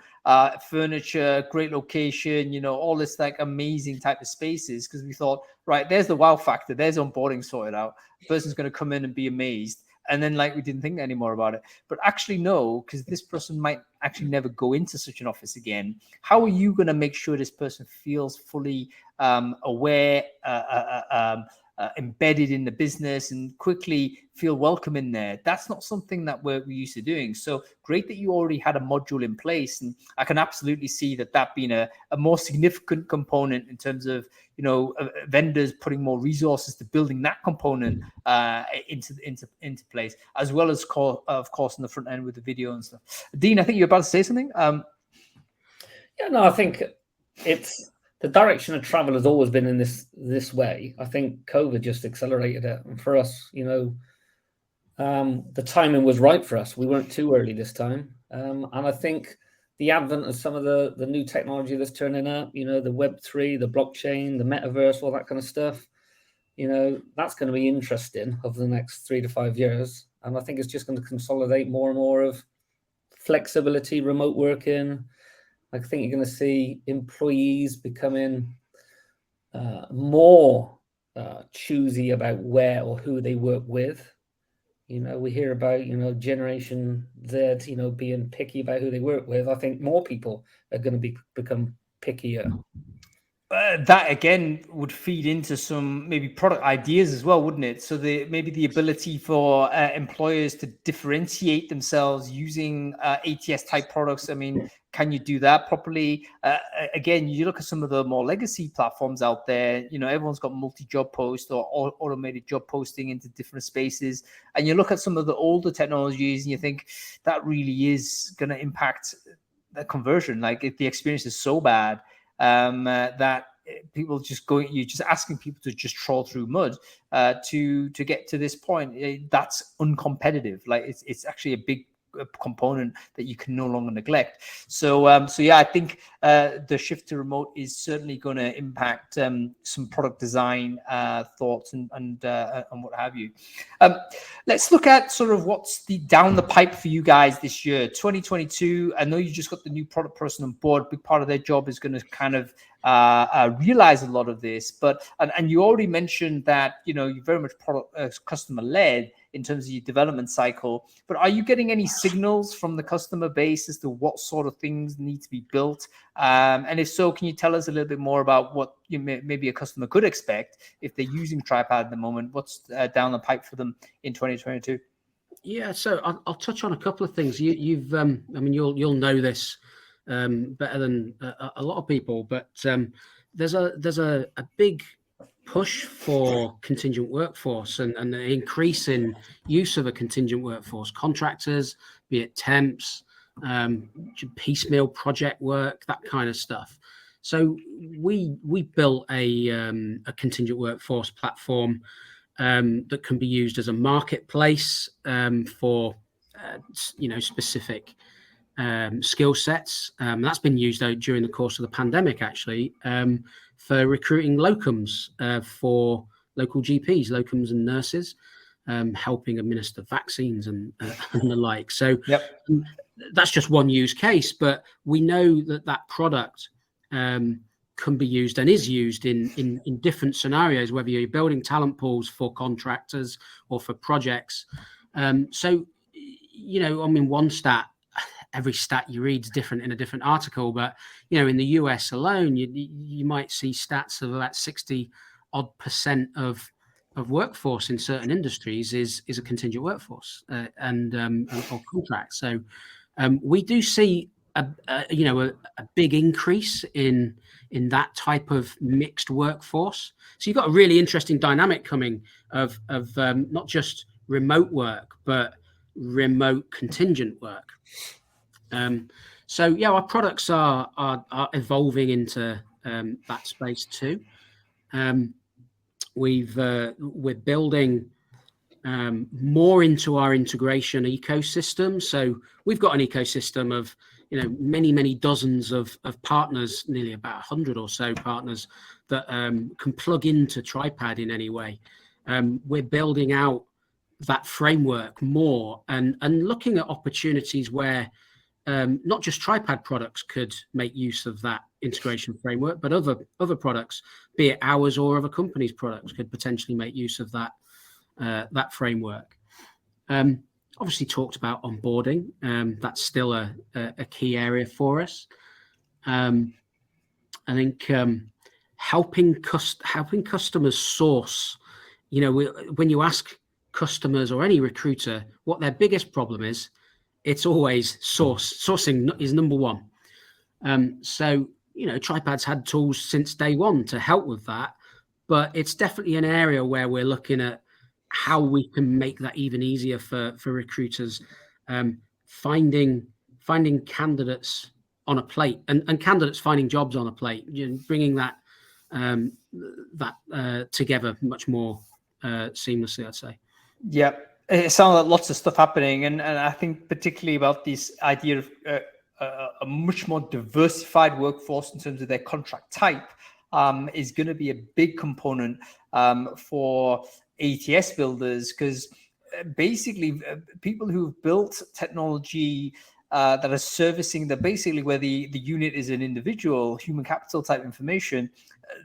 furniture, great location, all this like amazing type of spaces, because we thought, right, there's the wow factor, there's onboarding sorted out. The person's going to come in and be amazed. And then we didn't think anymore about it. But actually, no, because this person might actually never go into such an office again. How are you going to make sure this person feels fully aware, embedded in the business, and quickly feel welcome in there? That's not something that we're used to doing. So great that you already had a module in place, and I can absolutely see that being a more significant component in terms of vendors putting more resources to building that component into place, as well as of course on the front end with the video and stuff. Dean, I think you're about to say something. I think it's the direction of travel has always been in this way. I think COVID just accelerated it. And for us, the timing was right for us. We weren't too early this time. And I think the advent of some of the new technology that's turning up, the Web3, the blockchain, the metaverse, all that kind of stuff, that's going to be interesting over the next 3 to 5 years. And I think it's just going to consolidate more and more of flexibility, remote working. I think you're going to see employees becoming more choosy about where or who they work with. We hear about, Generation Z, being picky about who they work with. I think more people are going to become pickier. That again would feed into some maybe product ideas as well, wouldn't it? So maybe the ability for employers to differentiate themselves using ATS type products. I mean, can you do that properly? Again, you look at some of the more legacy platforms out there, everyone's got multi-job post or automated job posting into different spaces. And you look at some of the older technologies and you think that really is going to impact the conversion. Like if the experience is so bad, that people you're just asking people to just trawl through mud to get to this point. That's uncompetitive. Like it's actually a big component that you can no longer neglect. So yeah, I think the shift to remote is certainly going to impact some product design thoughts and what have you. Let's look at sort of what's down the pipe for you guys this year, 2022. I know you just got the new product person on board. Big part of their job is going to kind of realize a lot of this, but and you already mentioned that you're very much product customer led in terms of your development cycle, but are you getting any signals from the customer base as to what sort of things need to be built? And if so, can you tell us a little bit more about what maybe a customer could expect if they're using Tribepad at the moment? What's down the pipe for them in 2022? Yeah, so I'll touch on a couple of things. You've you'll know this better than a lot of people, but there's a big push for contingent workforce and an increase in use of a contingent workforce, contractors, be it temps, piecemeal project work, that kind of stuff. So we built a contingent workforce platform that can be used as a marketplace for specific skill sets. That's been used during the course of the pandemic, actually, for recruiting locums for local GPs, locums and nurses, helping administer vaccines and the like. So that's just one use case, but we know that product can be used and is used in different scenarios, whether you're building talent pools for contractors or for projects. One stat, every stat you read is different in a different article, but in the US alone, you might see stats of about 60% of workforce in certain industries is a contingent workforce or contract. So we do see a big increase in that type of mixed workforce. So you've got a really interesting dynamic coming of not just remote work, but remote contingent work. Our products are evolving into that space too. We're building more into our integration ecosystem. So we've got an ecosystem of many dozens of partners, nearly about 100 or so partners that can plug into Tribepad in any way. We're building out that framework more and looking at opportunities where not just Tribepad products could make use of that integration framework, but other products, be it ours or other companies' products, could potentially make use of that framework. Obviously talked about onboarding. That's still a key area for us. I think helping customers source. When you ask customers or any recruiter what their biggest problem is, it's always sourcing is number one. Tripad's had tools since day one to help with that, but it's definitely an area where we're looking at how we can make that even easier for recruiters, finding candidates on a plate and candidates finding jobs on a plate, bringing that together much more seamlessly, I'd say. Yeah. It sounds like lots of stuff happening, and I think particularly about this idea of a much more diversified workforce in terms of their contract type is going to be a big component for ATS builders, because basically people who've built technology that are servicing basically where the unit is an individual human capital type information,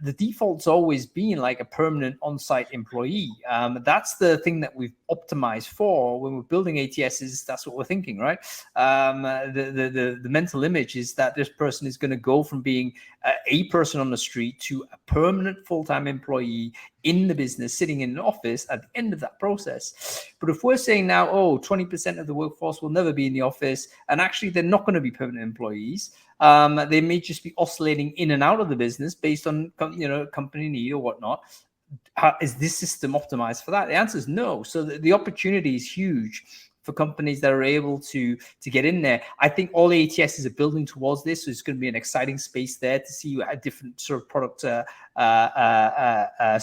the default's always been like a permanent on-site employee. That's the thing that we've optimized for when we're building ATSs. That's what we're thinking, right? The mental image is that this person is going to go from being a person on the street to a permanent full-time employee in the business, sitting in an office at the end of that process. But if we're saying now, 20% of the workforce will never be in the office, and actually they're not going to be permanent employees, they may just be oscillating in and out of the business based on company need or whatnot. Is this system optimized for that? The answer is no. So the opportunity is huge for companies that are able to get in there. I think all ATSs are building towards this, so it's going to be an exciting space there to see different sort of product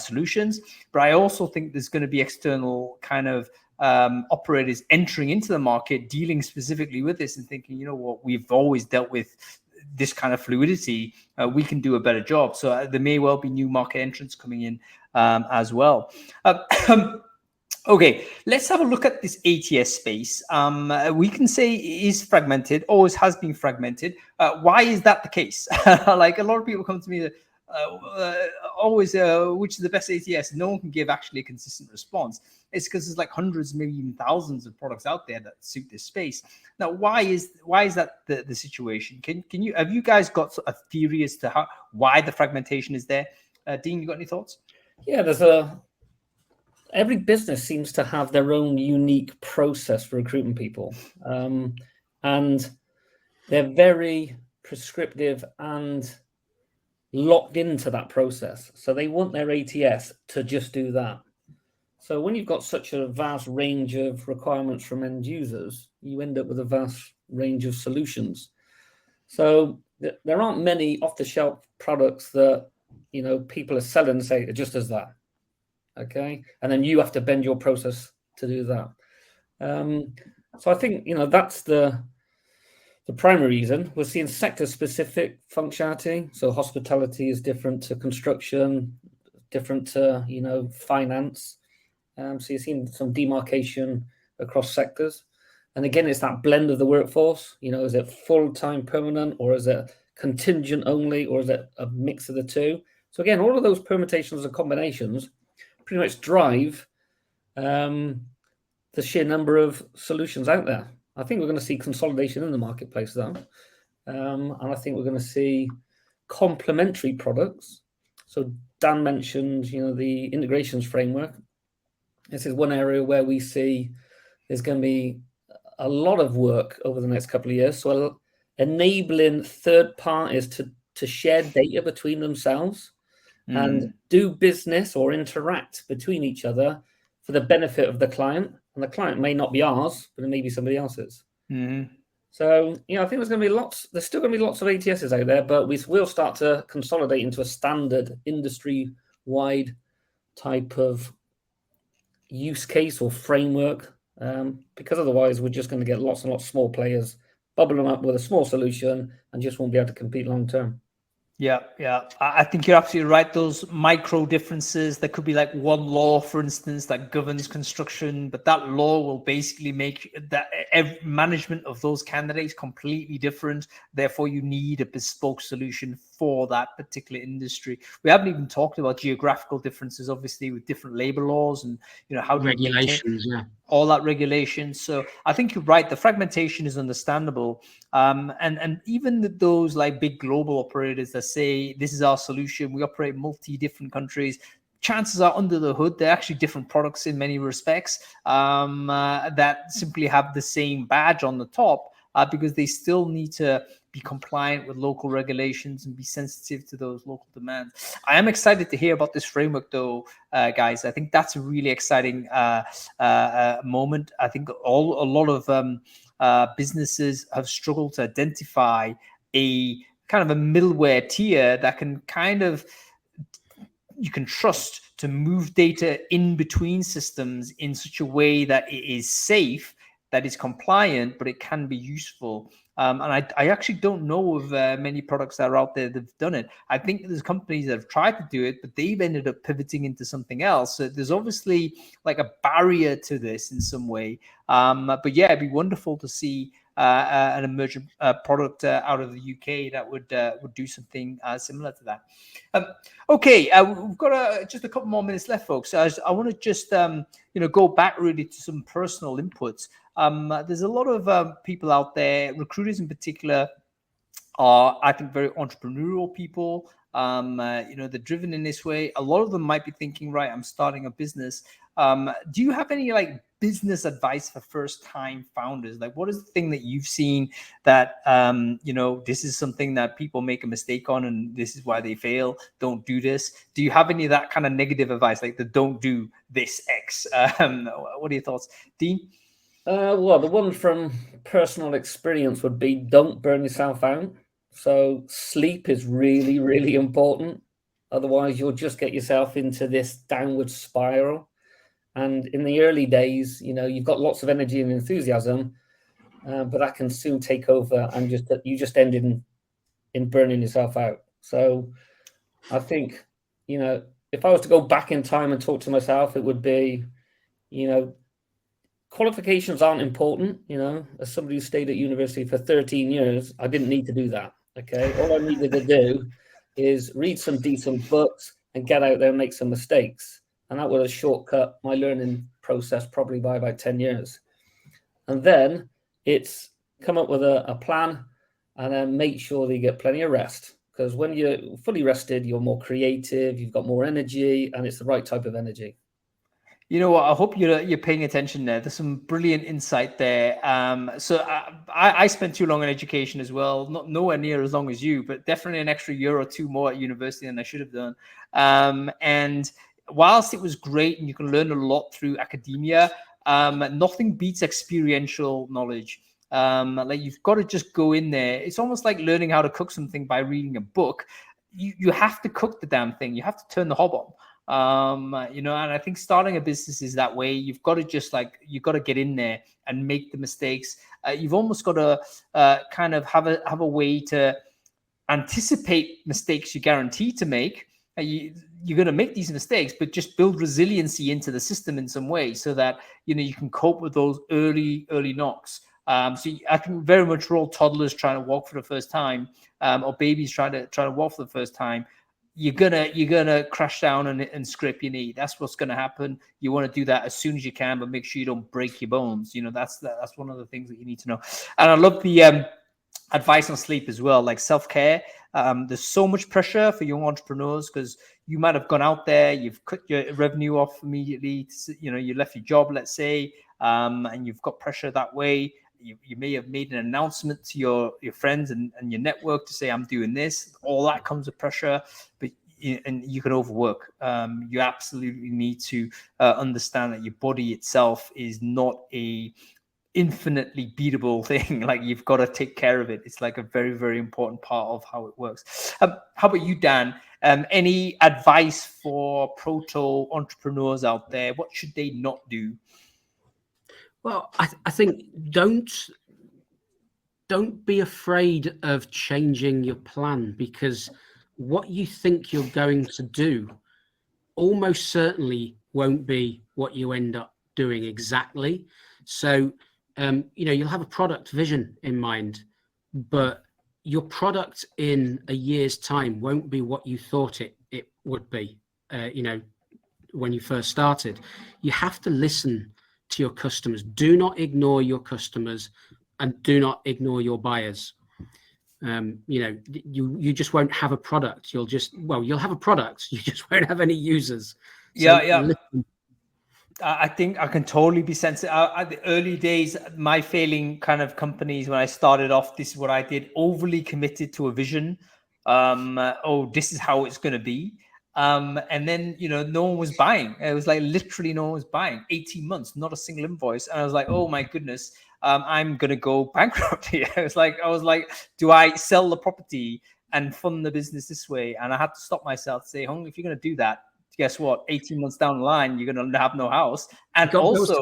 solutions. But I also think there's going to be external kind of operators entering into the market, dealing specifically with this and thinking, what, we've always dealt with this kind of fluidity, we can do a better job. So there may well be new market entrants coming in as well. Okay, let's have a look at this ATS space. We can say it is fragmented, always has been fragmented. Why is that the case? Like a lot of people come to me, always, which is the best ATS? No one can give actually a consistent response. It's because there's like hundreds, maybe even thousands of products out there that suit this space. Now, why is that the situation? Have you guys got a theory as to why the fragmentation is there? Dean, you got any thoughts? Yeah, every business seems to have their own unique process for recruiting people. And they're very prescriptive and locked into that process. So they want their ATS to just do that. So when you've got such a vast range of requirements from end users, you end up with a vast range of solutions. So there aren't many off-the-shelf products that, people are selling and say, it just does that. Okay. And then you have to bend your process to do that. So I think, that's the primary reason. We're seeing sector-specific functionality. So hospitality is different to construction, different to, finance. So you're seeing some demarcation across sectors. And again, it's that blend of the workforce. Is it full-time permanent, or is it contingent only, or is it a mix of the two? So again, all of those permutations and combinations pretty much drive the sheer number of solutions out there. I think we're going to see consolidation in the marketplace, though. And I think we're going to see complementary products. So Dan mentioned, the integrations framework. This is one area where we see there's going to be a lot of work over the next couple of years. So enabling third parties to share data between themselves and do business or interact between each other for the benefit of the client. And the client may not be ours, but it may be somebody else's. Mm-hmm. So, I think there's still going to be lots of ATSs out there, but we will start to consolidate into a standard industry-wide type of use case or framework, because otherwise we're just going to get lots and lots of small players bubbling up with a small solution and just won't be able to compete long term. Yeah. I think you're absolutely right. Those micro differences, there could be like one law, for instance, that governs construction, but that law will basically make that every management of those candidates completely different. Therefore, you need a bespoke solution for that particular industry. We haven't even talked about geographical differences, obviously, with different labor laws and how regulations, all that regulation. So I think you're right. The fragmentation is understandable. And even those like big global operators that say, this is our solution, we operate different countries, chances are under the hood, they're actually different products in many respects, that simply have the same badge on the top, because they still need to be compliant with local regulations and be sensitive to those local demands. I am excited to hear about this framework, though, guys. I think that's a really exciting moment. I think a lot of businesses have struggled to identify a kind of a middleware tier that can you can trust to move data in between systems in such a way that it is safe that is compliant, but it can be useful. And I actually don't know of many products that are out there that have done it. I think there's companies that have tried to do it, but they've ended up pivoting into something else. So there's obviously like a barrier to this in some way. But yeah, it'd be wonderful to see an emerging product out of the UK that would do something similar to that. Okay, we've got just a couple more minutes left, folks. I want to just go back really to some personal inputs. There's a lot of people out there, recruiters in particular, are, I think, very entrepreneurial people. They're driven in this way. A lot of them might be thinking, right, I'm starting a business. Do you have any like business advice for first-time founders? Like, what is the thing that you've seen that this is something that people make a mistake on, and this is why they fail? Don't do this. Do you have any of that kind of negative advice, like the don't do this X? What are your thoughts, Dean? Well, the one from personal experience would be don't burn yourself out. So sleep is really, really important. Otherwise, you'll just get yourself into this downward spiral. And in the early days, you've got lots of energy and enthusiasm, but that can soon take over, and you just end in burning yourself out. So I think, if I was to go back in time and talk to myself, it would be, qualifications aren't important. As somebody who stayed at university for 13 years, I didn't need to do that. Okay. All I needed to do is read some decent books and get out there and make some mistakes. And that would have shortcut my learning process probably by about 10 years. And then it's come up with a plan, and then make sure that you get plenty of rest. Because when you're fully rested, you're more creative, you've got more energy, and it's the right type of energy. You know what? I hope you're paying attention there. There's some brilliant insight there. So I spent too long in education as well, not nowhere near as long as you, but definitely an extra year or two more at university than I should have done. And whilst it was great and you can learn a lot through academia, nothing beats experiential knowledge. Like, you've got to just go in there. It's almost like learning how to cook something by reading a book. You have to cook the damn thing. You have to turn the hob on. And I think starting a business is that way. You've got to get in there and make the mistakes. You've almost got to kind of have a way to anticipate mistakes you're guaranteed to make. You're going to make these mistakes, but just build resiliency into the system in some way so that you can cope with those early knocks. So I think very much we're all toddlers trying to walk for the first time, or babies trying to walk for the first time. You're gonna crash down and scrape your knee. That's what's gonna happen. You want to do that as soon as you can, but make sure you don't break your bones. That's one of the things that you need to know. And I love the advice on sleep as well, like self-care. There's so much pressure for young entrepreneurs because you might have gone out there, you've cut your revenue off immediately. You left your job, let's say, and you've got pressure that way. You may have made an announcement to your friends and your network to say, I'm doing this. All that comes with pressure, and you can overwork. You absolutely need to understand that your body itself is not a infinitely beatable thing. Like, you've got to take care of it. It's like a very, very important part of how it works. How about you, Dan? Any advice for proto entrepreneurs out there? What should they not do? Well, I think don't be afraid of changing your plan, because what you think you're going to do almost certainly won't be what you end up doing exactly. So, you'll have a product vision in mind, but your product in a year's time won't be what you thought it would be, when you first started. You have to listen to your customers. Do not ignore your customers, and do not ignore your buyers. You just won't have a product. You'll have a product. You just won't have any users. So listen. I think I can totally be sensitive. At the early days, my failing kind of companies, when I started off, this is what I did: overly committed to a vision. This is how it's going to be. And then, no one was buying. It was like literally no one was buying. 18 months, not a single invoice. And I was like, oh my goodness, I'm going to go bankrupt here. I was like, do I sell the property and fund the business this way? And I had to stop myself to say, if you're going to do that, guess what? 18 months down the line, you're going to have no house. And also,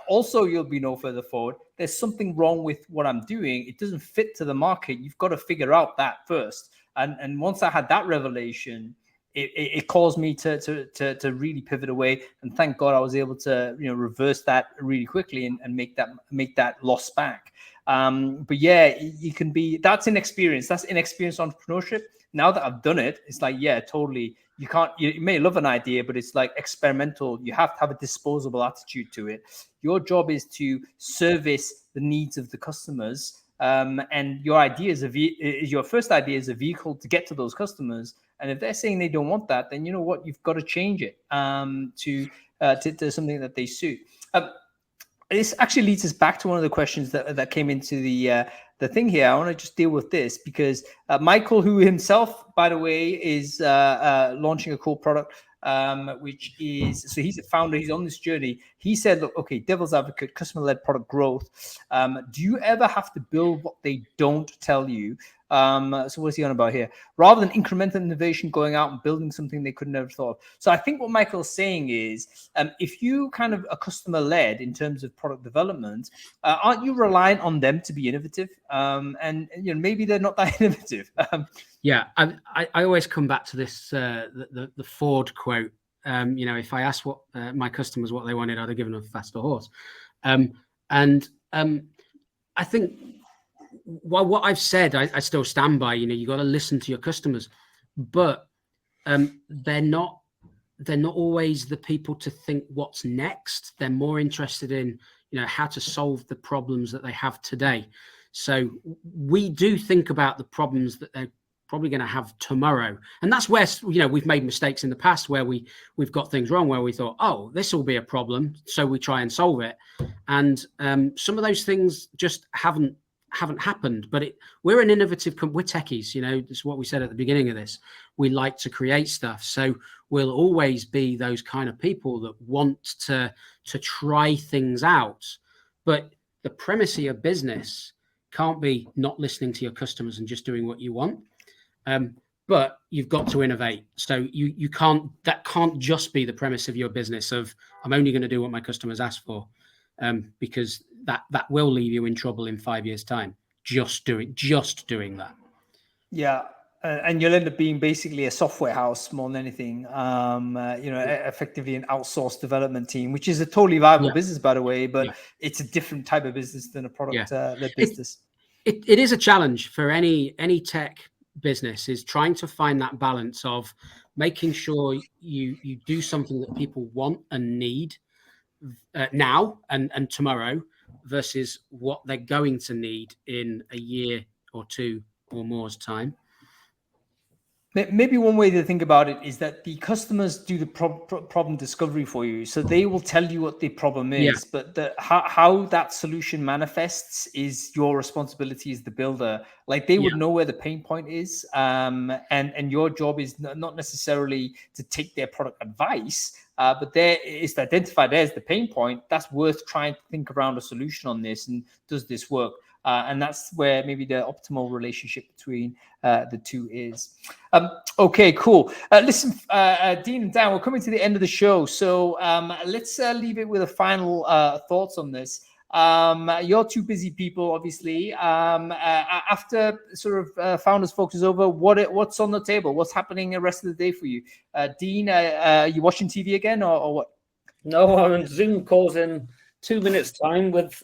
Also, you'll be no further forward. There's something wrong with what I'm doing. It doesn't fit to the market. You've got to figure out that first. And once I had that revelation, it caused me to really pivot away. And thank God I was able to reverse that really quickly and make that loss back. But yeah, you can be, that's inexperience. That's inexperienced entrepreneurship. Now that I've done it, it's like, yeah, totally. You may love an idea, but it's like experimental. You have to have a disposable attitude to it. Your job is to service the needs of the customers. And your first idea is a vehicle to get to those customers. And if they're saying they don't want that, then you know what, you've got to change it to something that they suit. This actually leads us back to one of the questions that came into the thing here. I want to just deal with this because Michael, who himself, by the way, is launching a cool product, which is, so he's a founder, he's on this journey. He said, look, okay, devil's advocate, customer-led product growth. Do you ever have to build what they don't tell you? So what's he on about here? Rather than incremental innovation, going out and building something they could never thought of. So I think what Michael's saying is, if you kind of are customer-led in terms of product development, aren't you reliant on them to be innovative? And maybe they're not that innovative. Yeah, I always come back to this the Ford quote. If I asked my customers what they wanted, I'd have given them a faster horse. And I think, well, what I've said, I still stand by. You got to listen to your customers, but they're not always the people to think what's next. They're more interested in how to solve the problems that they have today. So we do think about the problems that they're probably going to have tomorrow, and that's where we've made mistakes in the past where we've got things wrong, where we thought, oh, this will be a problem, so we try and solve it, and some of those things just haven't happened. But we're an innovative we're techies, this is what we said at the beginning of this. We like to create stuff, so we'll always be those kind of people that want to try things out. But the premise of your business can't be not listening to your customers and just doing what you want. But you've got to innovate. So you can't just be the premise of your business of, I'm only going to do what my customers ask for, because that will leave you in trouble in 5 years' time. Just doing that. Yeah. And you'll end up being basically a software house more than anything, effectively an outsourced development team, which is a totally viable business, by the way, but it's a different type of business than a product-led business. It is a challenge for any tech business, is trying to find that balance of making sure you do something that people want and need now and tomorrow versus what they're going to need in a year or two or more's time. Maybe one way to think about it is that the customers do the problem discovery for you. So they will tell you what the problem is, but how that solution manifests is your responsibility as the builder. Like they would know where the pain point is. And your job is not necessarily to take their product advice, but there is to identify there's the pain point. That's worth trying to think around a solution on this. And does this work? And that's where maybe the optimal relationship between the two is. Okay, cool. Listen, Dean and Dan, we're coming to the end of the show. So let's leave it with a final thoughts on this. You're two busy people, obviously. After sort of Founders Focus is over, what's on the table? What's happening the rest of the day for you? Dean, are you watching TV again or what? No, I'm on Zoom calls in 2 minutes time with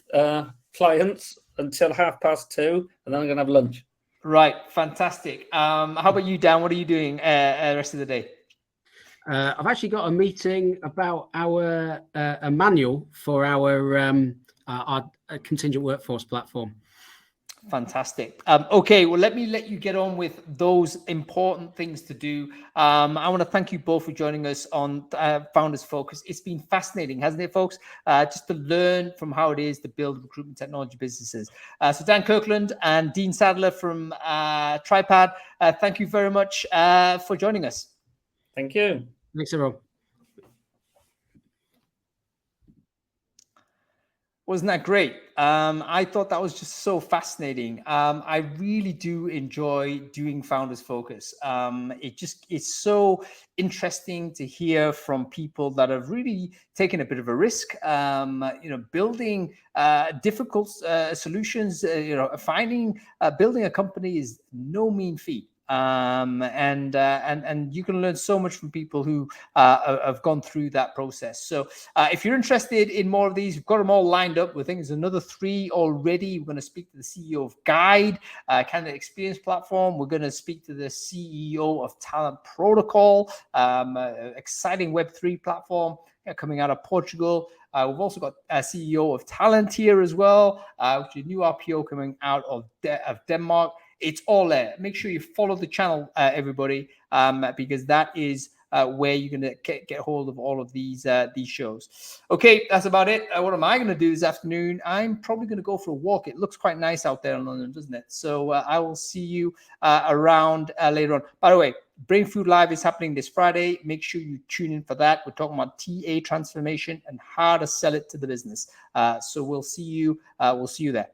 clients until 2:30, and then I'm going to have lunch. Right, fantastic. How about you, Dan? What are you doing the rest of the day? I've actually got a meeting about our a manual for our contingent workforce platform. Fantastic. Okay, well, let you get on with those important things to do. I want to thank you both for joining us on Founders Focus. It's been fascinating, hasn't it, folks? Just to learn from how it is to build recruitment technology businesses. So Dan Kirkland and Dean Sadler from Tribepad, thank you very much for joining us. Thank you. Thanks, everyone. Wasn't that great? I thought that was just so fascinating. I really do enjoy doing Founders Focus. It's so interesting to hear from people that have really taken a bit of a risk, building difficult solutions, building a company is no mean feat. And you can learn so much from people who have gone through that process. So if you're interested in more of these, we've got them all lined up. We think there's another 3 already. We're going to speak to the CEO of Guide, Candidate Experience Platform. We're going to speak to the CEO of Talent Protocol, exciting Web3 platform coming out of Portugal. We've also got a CEO of Talent here as well, which is a new RPO coming out of Denmark. It's all there. Make sure you follow the channel, everybody, because that is where you're going to get hold of all of these shows. Okay, that's about it. What am I going to do this afternoon? I'm probably going to go for a walk. It looks quite nice out there in London, doesn't it? So I will see you around later on. By the way, Brain Food Live is happening this Friday. Make sure you tune in for that. We're talking about TA transformation and how to sell it to the business. So we'll see you there.